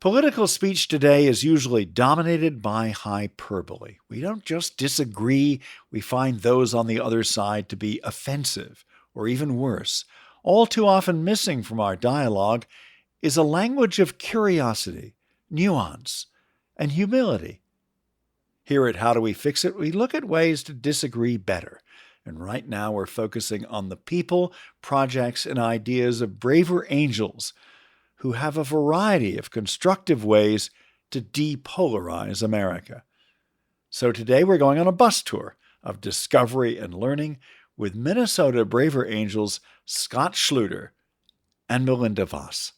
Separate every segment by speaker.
Speaker 1: Political speech today is usually dominated by hyperbole. We don't just disagree, we find those on the other side to be offensive, or even worse. All too often missing from our dialogue is a language of curiosity, nuance, and humility. Here at How Do We Fix It, we look at ways to disagree better. And right now we're focusing on the people, projects, and ideas of braver angels who have a variety of constructive ways to depolarize America. So today we're going on a bus tour of discovery and learning with Minnesota Braver Angels Scott Schluter and Melinda Voss.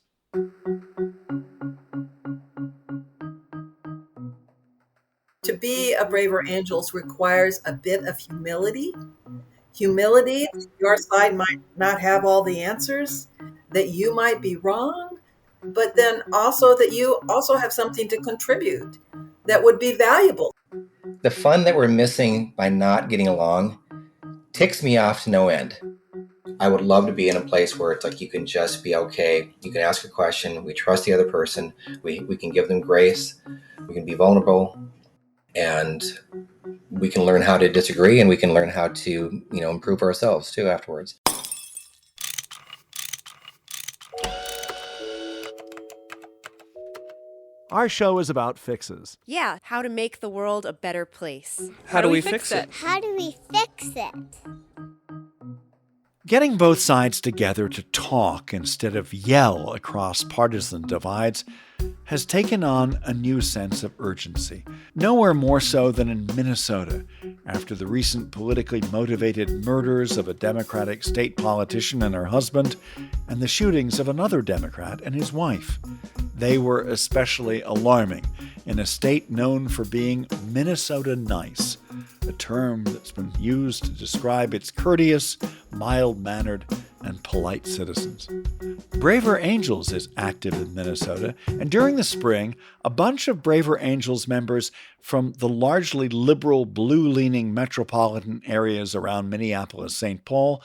Speaker 2: To be a Braver Angels requires a bit of humility. Humility, your side might not have all the answers, that you might be wrong, but then also that you also have something to contribute that would be valuable.
Speaker 3: The fun that we're missing by not getting along ticks me off to no end. I would love to be in a place where it's like you can just be okay. You can ask a question. We trust the other person. We can give them grace. We can be vulnerable. And we can learn how to disagree, and we can learn how to, improve ourselves too afterwards.
Speaker 1: Our show is about fixes.
Speaker 4: Yeah, how to make the world a better place.
Speaker 5: How do we fix it?
Speaker 6: How do we fix it?
Speaker 1: Getting both sides together to talk instead of yell across partisan divides has taken on a new sense of urgency. Nowhere more so than in Minnesota, after the recent politically motivated murders of a Democratic state politician and her husband, and the shootings of another Democrat and his wife. They were especially alarming in a state known for being Minnesota nice, a term that's been used to describe its courteous, mild-mannered, and polite citizens. Braver Angels is active in Minnesota, and during the spring, a bunch of Braver Angels members from the largely liberal, blue-leaning metropolitan areas around Minneapolis, St. Paul,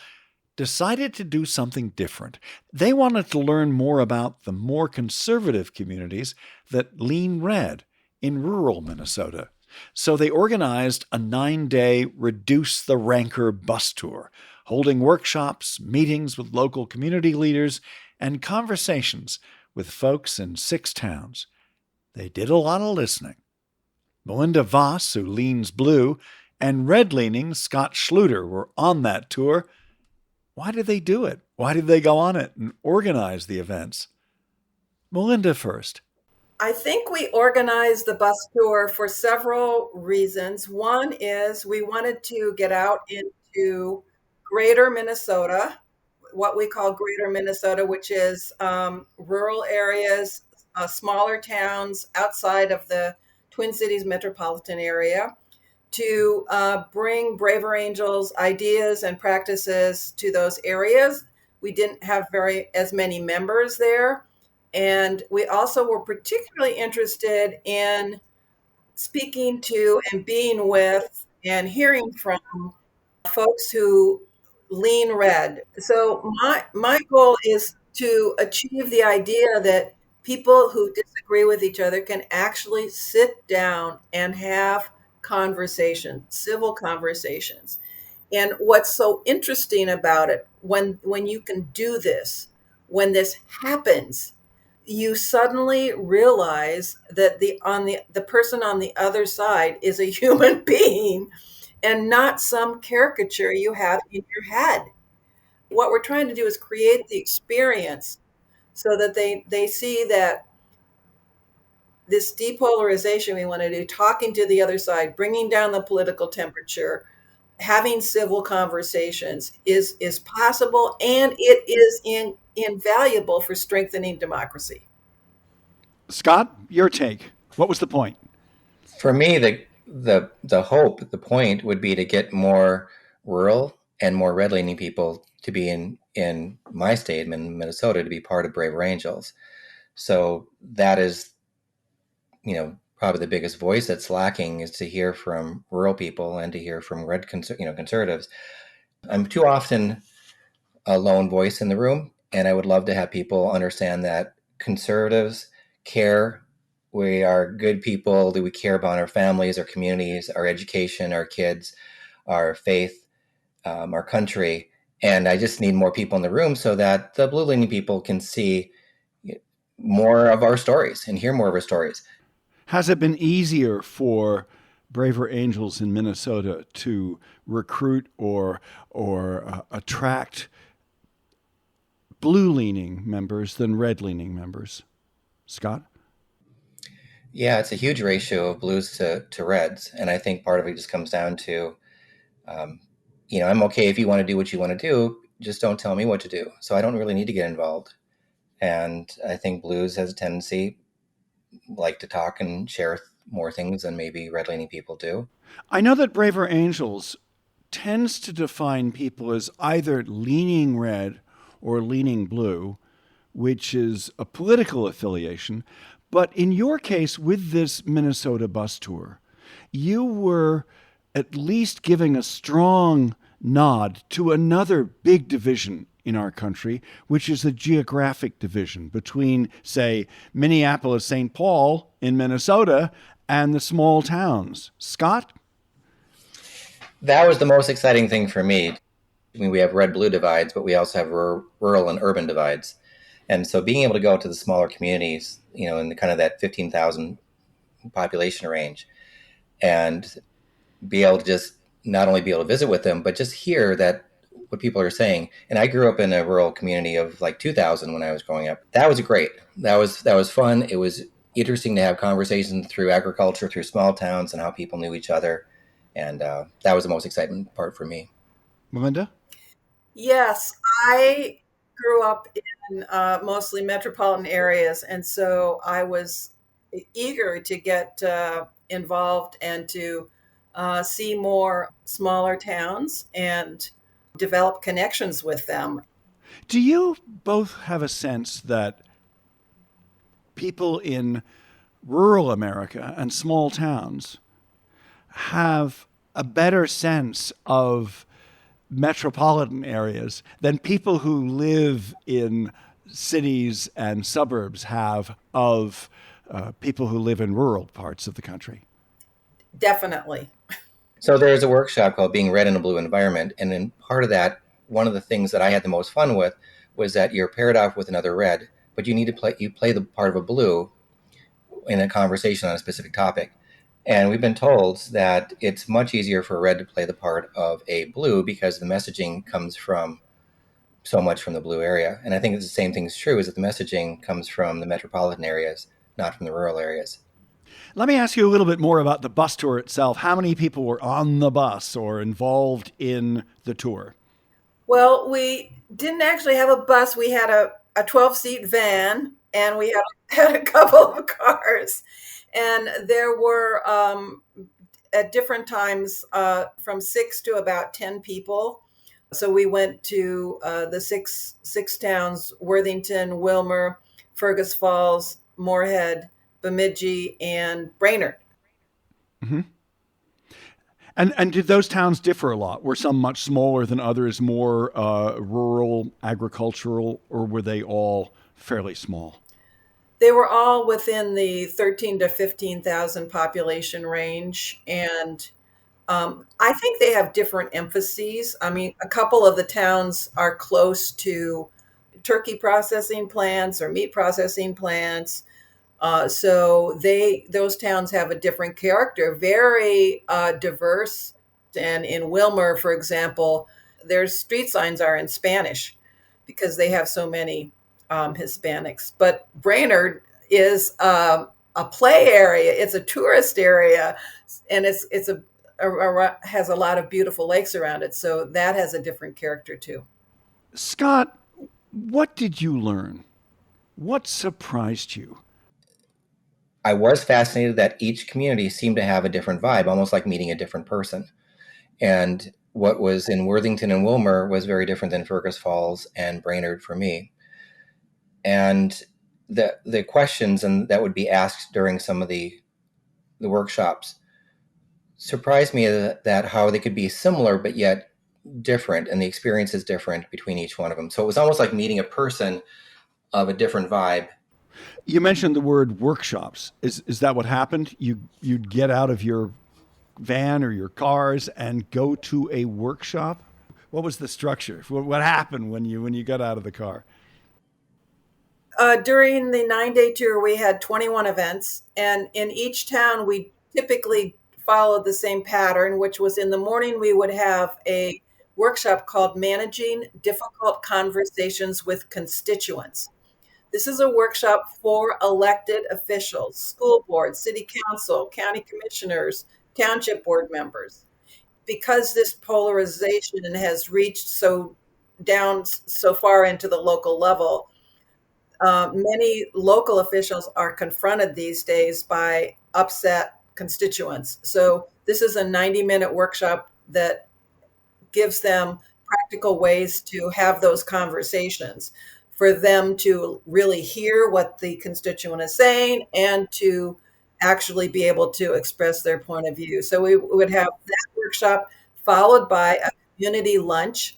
Speaker 1: decided to do something different. They wanted to learn more about the more conservative communities that lean red in rural Minnesota. So they organized a 9-day Reduce the Rancor bus tour, holding workshops, meetings with local community leaders, and conversations with folks in 6 towns. They did a lot of listening. Melinda Voss, who leans blue, and red-leaning Scott Schluter were on that tour. Why did they do it? Why did they go on it and organize the events? Melinda first.
Speaker 2: I think we organized the bus tour for several reasons. One is we wanted to get out into greater Minnesota, what we call greater Minnesota, which is rural areas, smaller towns outside of the Twin Cities metropolitan area, to bring Braver Angels ideas and practices to those areas. We didn't have as many members there. And we also were particularly interested in speaking to and being with and hearing from folks who lean red. So my goal is to achieve the idea that people who disagree with each other can actually sit down and have conversations, civil conversations. And what's so interesting about it, when you can do this, when this happens, you suddenly realize that the person on the other side is a human being and not some caricature you have in your head. What we're trying to do is create the experience so that they see that this depolarization we want to do, talking to the other side, bringing down the political temperature, having civil conversations is possible, and it is invaluable for strengthening democracy.
Speaker 1: Scott, your take. What was the point?
Speaker 3: For me, the hope, the point would be to get more rural and more red-leaning people to be in my state, in Minnesota, to be part of Braver Angels. So that is, probably the biggest voice that's lacking, is to hear from rural people and to hear from conservatives. I'm too often a lone voice in the room, and I would love to have people understand that conservatives care We are good people. Do we care about our families, our communities, our education, our kids, our faith, our country? And I just need more people in the room so that the blue leaning people can see more of our stories and hear more of our stories.
Speaker 1: Has it been easier for Braver Angels in Minnesota to recruit or attract blue-leaning members than red-leaning members? Scott?
Speaker 3: Yeah, it's a huge ratio of blues to reds. And I think part of it just comes down to, I'm okay if you want to do what you want to do, just don't tell me what to do. So I don't really need to get involved. And I think blues has a tendency, like to talk and share more things than maybe red-leaning people do.
Speaker 1: I know that Braver Angels tends to define people as either leaning red or leaning blue, which is a political affiliation. But in your case, with this Minnesota bus tour, you were at least giving a strong nod to another big division in our country, which is the geographic division between, say, Minneapolis, St. Paul in Minnesota and the small towns. Scott?
Speaker 3: That was the most exciting thing for me. I mean, we have red-blue divides, but we also have rural and urban divides. And so being able to go to the smaller communities, in the kind of that 15,000 population range, and be able to just not only be able to visit with them, but just hear that what people are saying. And I grew up in a rural community of like 2,000 when I was growing up. That was great. That was fun. It was interesting to have conversations through agriculture, through small towns, and how people knew each other. And that was the most exciting part for me.
Speaker 1: Melinda?
Speaker 2: Yes, I grew up in mostly metropolitan areas, and so I was eager to get involved and to see more smaller towns and develop connections with them.
Speaker 1: Do you both have a sense that people in rural America and small towns have a better sense of metropolitan areas than people who live in cities and suburbs have of people who live in rural parts of the country?
Speaker 2: Definitely.
Speaker 3: So there's a workshop called Being Red in a Blue Environment. And in part of that, one of the things that I had the most fun with was that you're paired off with another red, but you play the part of a blue in a conversation on a specific topic. And we've been told that it's much easier for a red to play the part of a blue because the messaging comes from so much from the blue area. And I think the same thing is true, is that the messaging comes from the metropolitan areas, not from the rural areas.
Speaker 1: Let me ask you a little bit more about the bus tour itself. How many people were on the bus or involved in the tour?
Speaker 2: Well, we didn't actually have a bus. We had a 12-seat van, and we had a couple of cars. And there were, at different times, from 6 to about 10 people. So we went to the six towns: Worthington, Wilmer, Fergus Falls, Moorhead, Bemidji, and Brainerd.
Speaker 1: Mm-hmm. And did those towns differ a lot? Were some much smaller than others, more rural, agricultural, or were they all fairly small?
Speaker 2: They were all within the 13 to 15,000 population range. And I think they have different emphases. I mean, a couple of the towns are close to turkey processing plants or meat processing plants. So those towns have a different character, very diverse. And in Wilmer, for example, their street signs are in Spanish because they have so many Hispanics. But Brainerd is a play area. It's a tourist area, and has a lot of beautiful lakes around it. So that has a different character too.
Speaker 1: Scott, what did you learn? What surprised you?
Speaker 3: I was fascinated that each community seemed to have a different vibe, almost like meeting a different person. And what was in Worthington and Wilmer was very different than Fergus Falls and Brainerd for me. And the questions that would be asked during some of the workshops surprised me that how they could be similar but yet different, and the experience is different between each one of them. So it was almost like meeting a person of a different vibe.
Speaker 1: You mentioned the word workshops. Is that what happened? You'd get out of your van or your cars and go to a workshop? What was the structure? What happened when you got out of the car?
Speaker 2: During the 9-day tour, we had 21 events, and in each town, we typically followed the same pattern, which was in the morning, we would have a workshop called Managing Difficult Conversations with Constituents. This is a workshop for elected officials, school board, city council, county commissioners, township board members. Because this polarization has reached so far into the local level, many local officials are confronted these days by upset constituents. So this is a 90-minute workshop that gives them practical ways to have those conversations, for them to really hear what the constituent is saying and to actually be able to express their point of view. So we would have that workshop followed by a community lunch.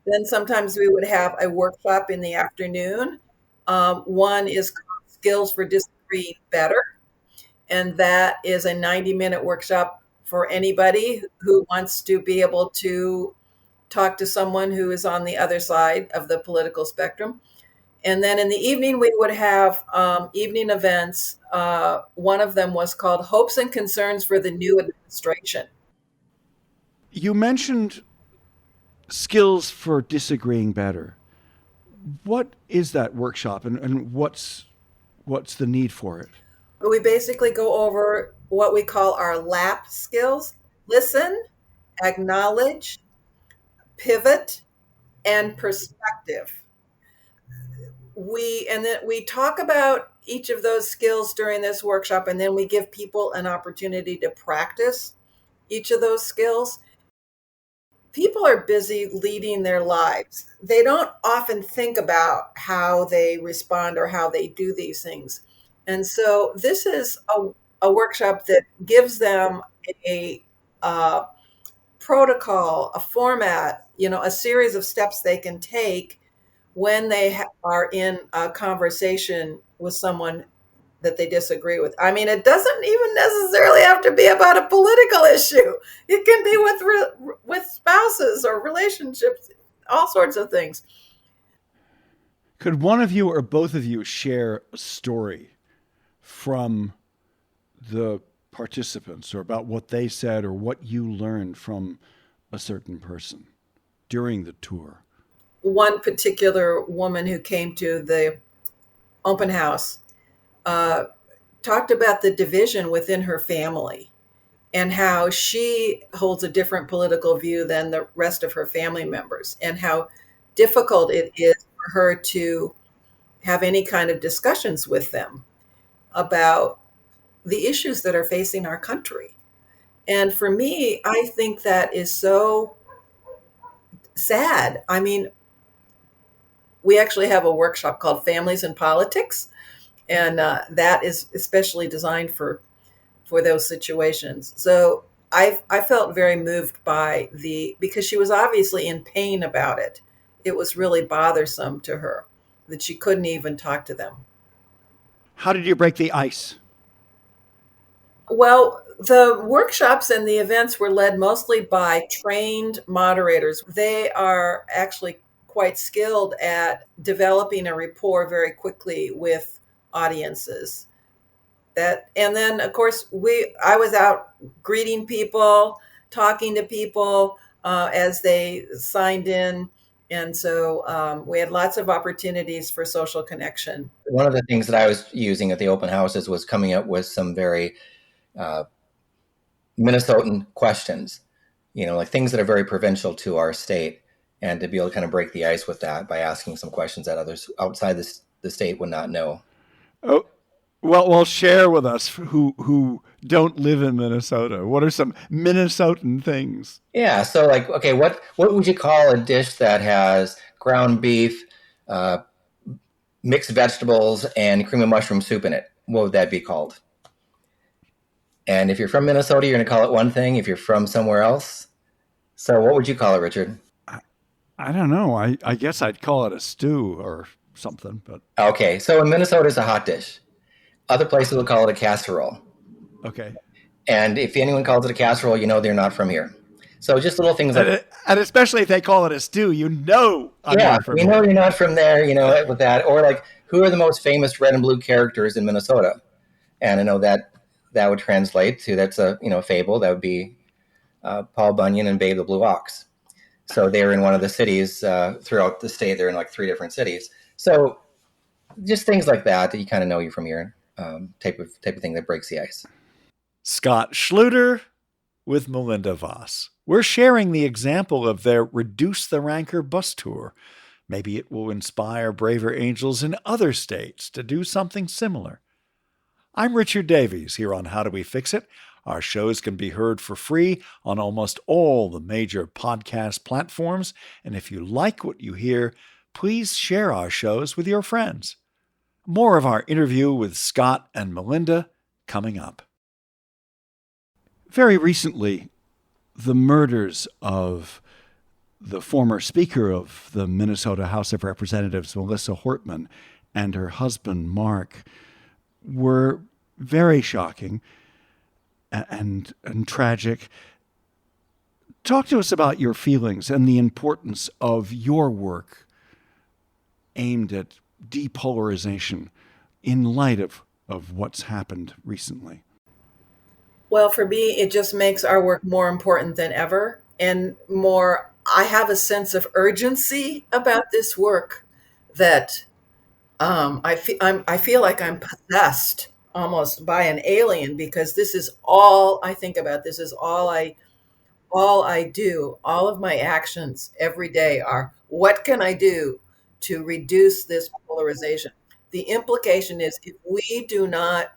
Speaker 2: Then sometimes we would have a workshop in the afternoon. One is called Skills for Disagreeing Better, and that is a 90-minute workshop for anybody who wants to be able to talk to someone who is on the other side of the political spectrum. And then in the evening, we would have evening events. One of them was called Hopes and Concerns for the New Administration.
Speaker 1: You mentioned skills for disagreeing better. What is that workshop, and what's the need for it?
Speaker 2: We basically go over what we call our LAP skills: listen, acknowledge, pivot, and perspective. We talk about each of those skills during this workshop, and then we give people an opportunity to practice each of those skills. People are busy leading their lives. They don't often think about how they respond or how they do these things. And so this is a workshop that gives them a protocol, a format, a series of steps they can take when they are in a conversation with someone that they disagree with. I mean, it doesn't even necessarily have to be about a political issue. It can be with spouses or relationships, all sorts of things.
Speaker 1: Could one of you or both of you share a story from the participants, or about what they said or what you learned from a certain person during the tour?
Speaker 2: One particular woman who came to the open house talked about the division within her family and how she holds a different political view than the rest of her family members, and how difficult it is for her to have any kind of discussions with them about the issues that are facing our country. And for me, I think that is so sad. I mean, we actually have a workshop called Families in Politics, and that is especially designed for those situations. So I felt very moved by because she was obviously in pain about it. It was really bothersome to her that she couldn't even talk to them.
Speaker 1: How did you break the ice?
Speaker 2: Well, the workshops and the events were led mostly by trained moderators. They are actually quite skilled at developing a rapport very quickly with audiences. And then, of course, I was out greeting people, talking to people as they signed in. And so we had lots of opportunities for social connection.
Speaker 3: One of the things that I was using at the open houses was coming up with some very Minnesotan questions, like things that are very provincial to our state, and to be able to kind of break the ice with that by asking some questions that others outside the state would not know.
Speaker 1: Oh, well, share with us who don't live in Minnesota. What are some Minnesotan things?
Speaker 3: Yeah, so like, okay, what would you call a dish that has ground beef, mixed vegetables, and cream of mushroom soup in it? What would that be called? And if you're from Minnesota, you're going to call it one thing. If you're from somewhere else, so what would you call it, Richard?
Speaker 1: I don't know. I guess I'd call it a stew or something, but
Speaker 3: Okay, so in Minnesota, it's a hot dish. Other places will call it a casserole.
Speaker 1: okay.
Speaker 3: And if anyone calls it a casserole, you know they're not from here. So just little things like,
Speaker 1: And especially if they call it a stew, I'm
Speaker 3: yeah,
Speaker 1: not from
Speaker 3: we know
Speaker 1: here.
Speaker 3: you're not from there, with that. Or like, who are the most famous red and blue characters in Minnesota? And I know that would translate to, that's a fable. That would be Paul Bunyan and Babe the Blue Ox. So they're in one of the cities throughout the state. They're in like 3 different cities. So just things like that you kind of know you're from here, type of thing that breaks the ice.
Speaker 1: Scott Schluter with Melinda Voss. We're sharing the example of their Reduce the Rancor bus tour. Maybe it will inspire braver angels in other states to do something similar. I'm Richard Davies here on How Do We Fix It? Our shows can be heard for free on almost all the major podcast platforms, and if you like what you hear, please share our shows with your friends. More of our interview with Scott and Melinda coming up. Very recently, the murders of the former Speaker of the Minnesota House of Representatives, Melissa Hortman, and her husband, Mark, were very shocking and tragic. Talk to us about your feelings and the importance of your work aimed at depolarization in light of what's happened recently.
Speaker 2: Well, for me, it just makes our work more important than ever, and more, I have a sense of urgency about this work that I feel like I'm possessed almost by an alien, because this is all I think about. This is all I do. All of my actions every day are, what can I do to reduce this polarization? The implication is, if we do not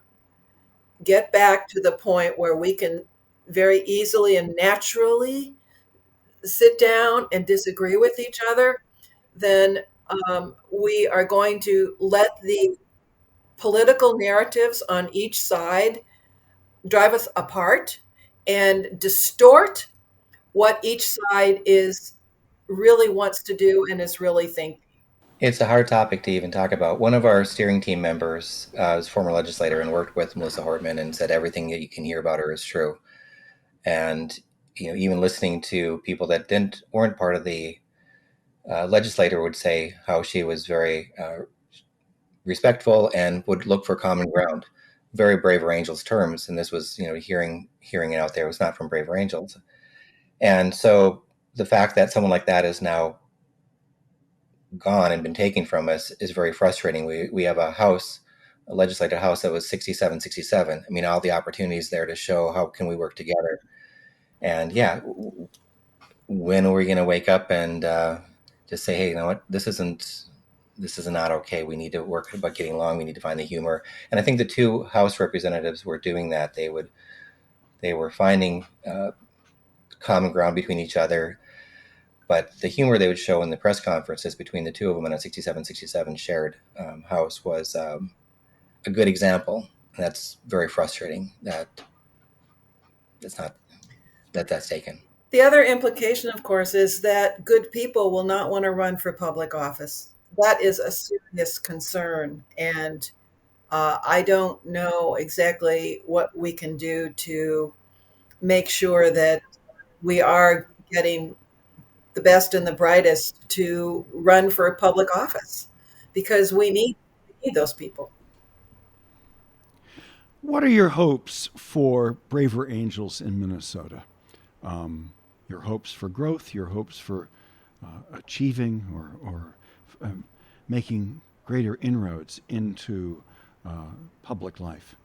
Speaker 2: get back to the point where we can very easily and naturally sit down and disagree with each other, then we are going to let the political narratives on each side drive us apart and distort what each side is really wants to do and is really thinking.
Speaker 3: It's a hard topic to even talk about. One of our steering team members was a former legislator and worked with Melissa Hortman, and said everything that you can hear about her is true. And even listening to people that weren't part of the legislator would say how she was very respectful and would look for common ground. Very Braver Angels terms, and this was hearing it out there. It was not from Braver Angels. And so the fact that someone like that is now gone and been taken from us is very frustrating. We have a legislative house that was 67. I mean, all the opportunities there to show how can we work together. And yeah, when are we going to wake up and just say, hey, you know what, this is not okay. We need to work about getting along. We need to find the humor. And I think the 2 House representatives were doing that. They were finding common ground between each other. But the humor they would show in the press conferences between the 2 of them in a 67 shared house was a good example. And that's very frustrating that that's taken.
Speaker 2: The other implication, of course, is that good people will not want to run for public office. That is a serious concern. And I don't know exactly what we can do to make sure that we are getting the best and the brightest to run for public office, because we need those people.
Speaker 1: What are your hopes for Braver Angels in Minnesota? Your hopes for growth, your hopes for achieving or making greater inroads into public life?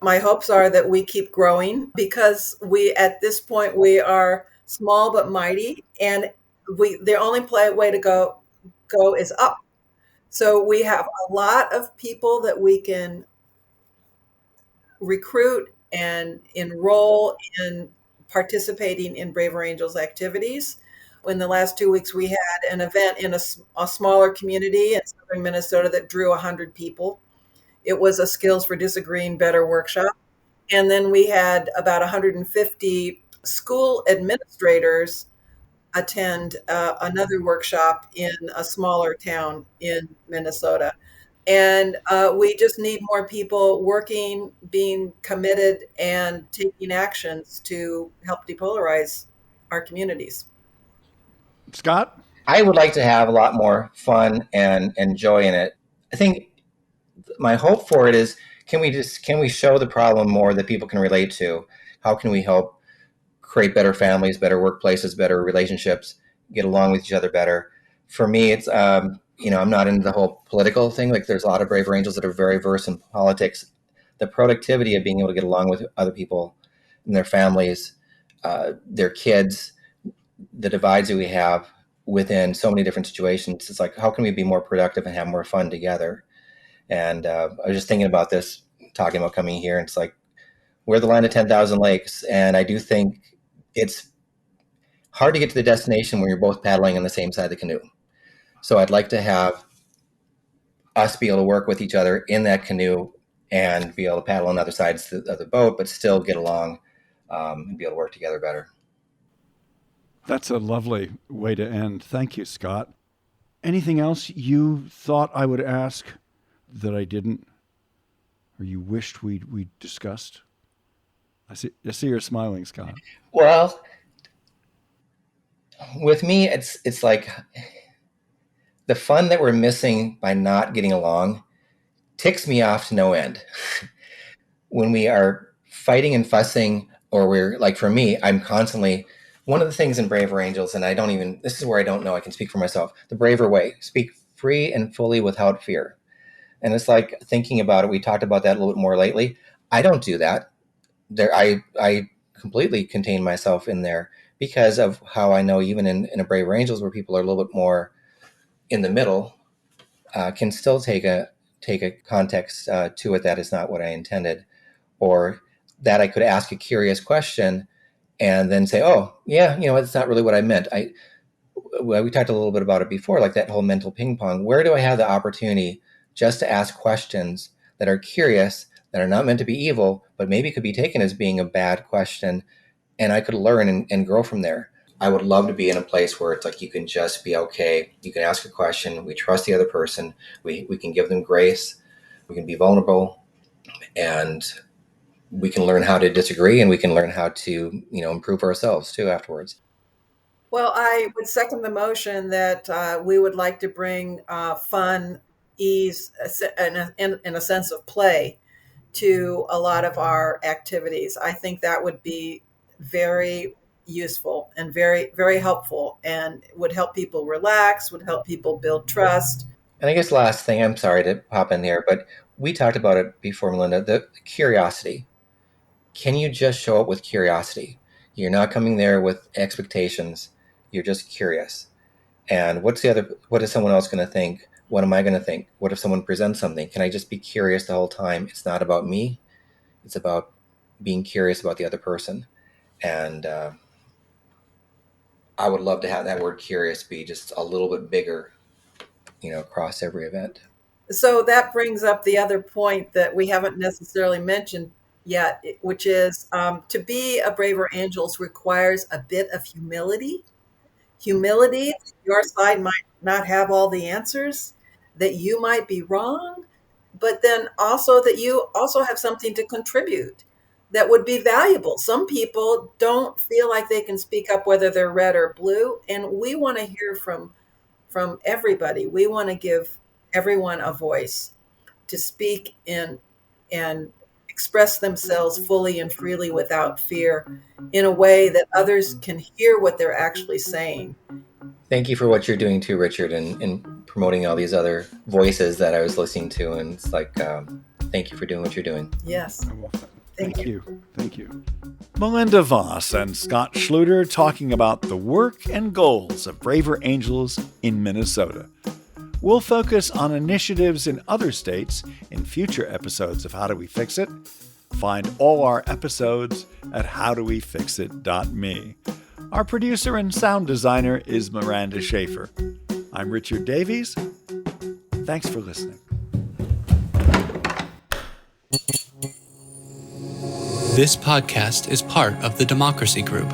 Speaker 2: My hopes are that we keep growing, because at this point, we are small but mighty, and the only way to go is up. So we have a lot of people that we can recruit and enroll in participating in Braver Angels activities. In the last 2 weeks, we had an event in a smaller community in southern Minnesota that drew 100 people. It was a Skills for Disagreeing Better workshop. And then we had about 150 school administrators attend another workshop in a smaller town in Minnesota. And we just need more people working, being committed, and taking actions to help depolarize our communities.
Speaker 1: Scott?
Speaker 3: I would like to have a lot more fun and joy in it. I think my hope for it is, can we show the problem more that people can relate to? How can we help create better families, better workplaces, better relationships, get along with each other better? For me, it's I'm not into the whole political thing. Like, there's a lot of braver angels that are very versed in politics. The productivity of being able to get along with other people and their families, their kids, the divides that we have within so many different situations. It's like, how can we be more productive and have more fun together? And I was just thinking about this, talking about coming here, and it's like, we're the land of 10,000 lakes. And I do think it's hard to get to the destination when you're both paddling on the same side of the canoe. So I'd like to have us be able to work with each other in that canoe and be able to paddle on other sides of the boat, but still get along and be able to work together better.
Speaker 1: That's a lovely way to end. Thank you, Scott. Anything else you thought I would ask that I didn't, or you wished we'd discussed? I see you're smiling, Scott.
Speaker 3: Well, with me, it's like the fun that we're missing by not getting along ticks me off to no end. When we are fighting and fussing, or we're like, for me, I'm constantly, one of the things in Braver Angels, and this is where I don't know, I can speak for myself, the braver way, speak free and fully without fear. And it's like, thinking about it, we talked about that a little bit more lately. I don't do that. I completely contain myself in there because of how I know, even in a Braver Angels, where people are a little bit more in the middle, can still take a context to it that is not what I intended, or that I could ask a curious question and then say, oh, yeah, it's not really what I meant. We talked a little bit about it before, like that whole mental ping pong. Where do I have the opportunity just to ask questions that are curious, that are not meant to be evil, but maybe could be taken as being a bad question, and I could learn and grow from there? I would love to be in a place where it's like, you can just be okay. You can ask a question. We trust the other person. We can give them grace. We can be vulnerable, and we can learn how to disagree, and we can learn how to, improve ourselves too afterwards.
Speaker 2: Well, I would second the motion that we would like to bring fun, ease, and a sense of play to a lot of our activities. I think that would be very useful and very, very helpful, and would help people relax, would help people build trust.
Speaker 3: And I guess last thing, I'm sorry to pop in here, but we talked about it before, Melinda, the curiosity. Can you just show up with curiosity? You're not coming there with expectations. You're just curious. And what is someone else going to think? What am I going to think? What if someone presents something? Can I just be curious the whole time? It's not about me. It's about being curious about the other person. And I would love to have that word curious be just a little bit bigger, across every event.
Speaker 2: So that brings up the other point that we haven't necessarily mentioned yet, which is to be a Braver Angels requires a bit of humility. Humility, your side might not have all the answers, that you might be wrong, but then also that you also have something to contribute that would be valuable. Some people don't feel like they can speak up whether they're red or blue, and we want to hear from everybody. We want to give everyone a voice to speak in and express themselves fully and freely without fear, in a way that others can hear what they're actually saying.
Speaker 3: Thank you for what you're doing too, Richard, and promoting all these other voices that I was listening to. And it's like, thank you for doing what you're doing.
Speaker 2: Yes.
Speaker 1: Thank you. Thank you. Melinda Voss and Scott Schluter talking about the work and goals of Braver Angels in Minnesota. We'll focus on initiatives in other states in future episodes of How Do We Fix It? Find all our episodes at howdowefixit.me. Our producer and sound designer is Miranda Schaefer. I'm Richard Davies. Thanks for listening.
Speaker 5: This podcast is part of the Democracy Group,